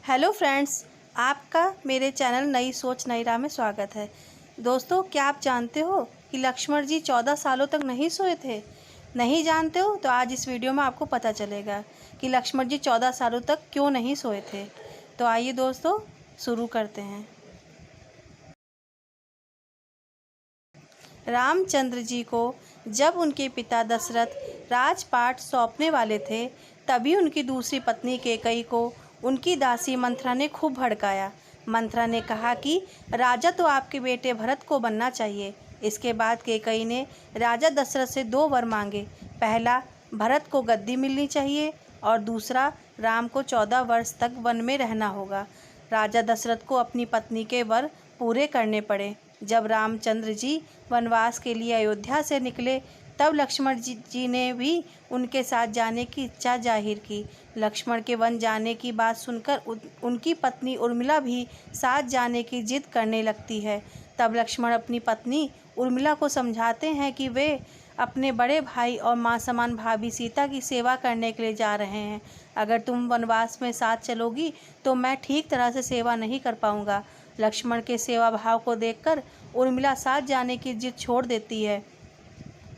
Hello friends, आपका मेरे channel नई सोच नई राह में स्वागत है। दोस्तों, क्या आप जानते हो कि लक्ष्मण जी 14 सालों तक नहीं सोए थे? नहीं जानते हो तो आज इस वीडियो में आपको पता चलेगा कि लक्ष्मण जी 14 सालों तक क्यों नहीं सोए थे। तो आइए दोस्तों, शुरू करते हैं। रामचंद्र जी को जब उनके पिता दशरथ राजपाट सौंपने वाले थे, तभी उनकी दूसरी पत्नी कैकेयी को उनकी दासी मंथरा ने खूब भड़काया। मंथरा ने कहा कि राजा तो आपके बेटे भरत को बनना चाहिए। इसके बाद कैकेयी ने राजा दशरथ से 2 वर मांगे। पहला, भरत को गद्दी मिलनी चाहिए और दूसरा, राम को 14 वर्ष तक वन में रहना होगा। राजा दशरथ को अपनी पत्नी के वर पूरे करने पड़े। जब रामचंद्र जी वनवास के लिए अयोध्या से निकले, तब लक्ष्मण जी ने भी उनके साथ जाने की इच्छा जाहिर की। लक्ष्मण के वन जाने की बात सुनकर उनकी पत्नी उर्मिला भी साथ जाने की जिद करने लगती है। तब लक्ष्मण अपनी पत्नी उर्मिला को समझाते हैं कि वे अपने बड़े भाई और माँ समान भाभी सीता की सेवा करने के लिए जा रहे हैं। अगर तुम वनवास में साथ चलोगी तो मैं ठीक तरह से सेवा नहीं कर पाऊँगा। लक्ष्मण के सेवा भाव को देखकर उर्मिला साथ जाने की जिद छोड़ देती है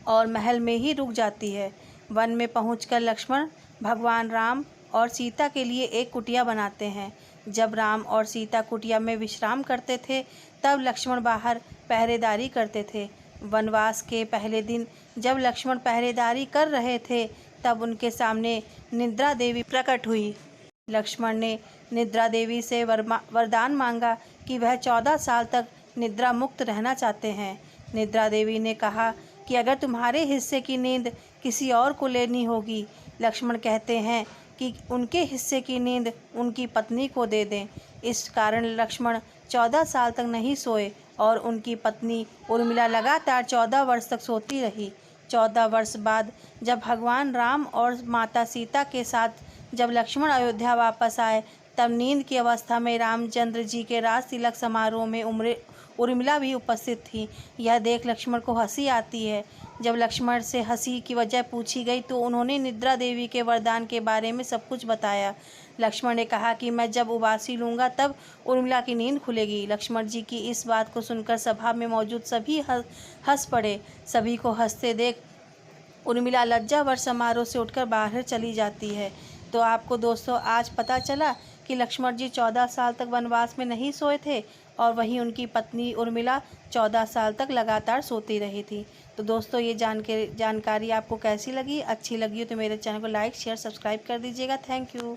और महल में ही रुक जाती है। वन में पहुंचकर लक्ष्मण भगवान राम और सीता के लिए एक कुटिया बनाते हैं। जब राम और सीता कुटिया में विश्राम करते थे, तब लक्ष्मण बाहर पहरेदारी करते थे। वनवास के पहले दिन जब लक्ष्मण पहरेदारी कर रहे थे, तब उनके सामने निद्रा देवी प्रकट हुई। लक्ष्मण ने निद्रा देवी से वरदान मांगा कि वह 14 साल तक निद्रा मुक्त रहना चाहते हैं। निद्रा देवी ने कहा कि अगर तुम्हारे हिस्से की नींद किसी और को लेनी होगी, लक्ष्मण कहते हैं कि उनके हिस्से की नींद उनकी पत्नी को दे दें। इस कारण लक्ष्मण 14 साल तक नहीं सोए और उनकी पत्नी उर्मिला लगातार 14 वर्ष तक सोती रही। 14 वर्ष बाद जब भगवान राम और माता सीता के साथ जब लक्ष्मण अयोध्या वापस आए, तब नींद की अवस्था में रामचंद्र जी के राज तिलक समारोह में उर्मिला भी उपस्थित थी। यह देख लक्ष्मण को हंसी आती है। जब लक्ष्मण से हंसी की वजह पूछी गई तो उन्होंने निद्रा देवी के वरदान के बारे में सब कुछ बताया। लक्ष्मण ने कहा कि मैं जब उबासी लूँगा तब उर्मिला की नींद खुलेगी। लक्ष्मण जी की इस बात को सुनकर सभा में मौजूद सभी हंस पड़े। सभी को हंसते देख उर्मिला लज्जावश समारोह से उठकर बाहर चली जाती है। तो आपको दोस्तों आज पता चला कि लक्ष्मण जी 14 साल तक वनवास में नहीं सोए थे और वहीं उनकी पत्नी उर्मिला 14 साल तक लगातार सोती रही थी। तो दोस्तों, ये जानकारी आपको कैसी लगी? अच्छी लगी हो तो मेरे चैनल को लाइक शेयर सब्सक्राइब कर दीजिएगा। Thank you.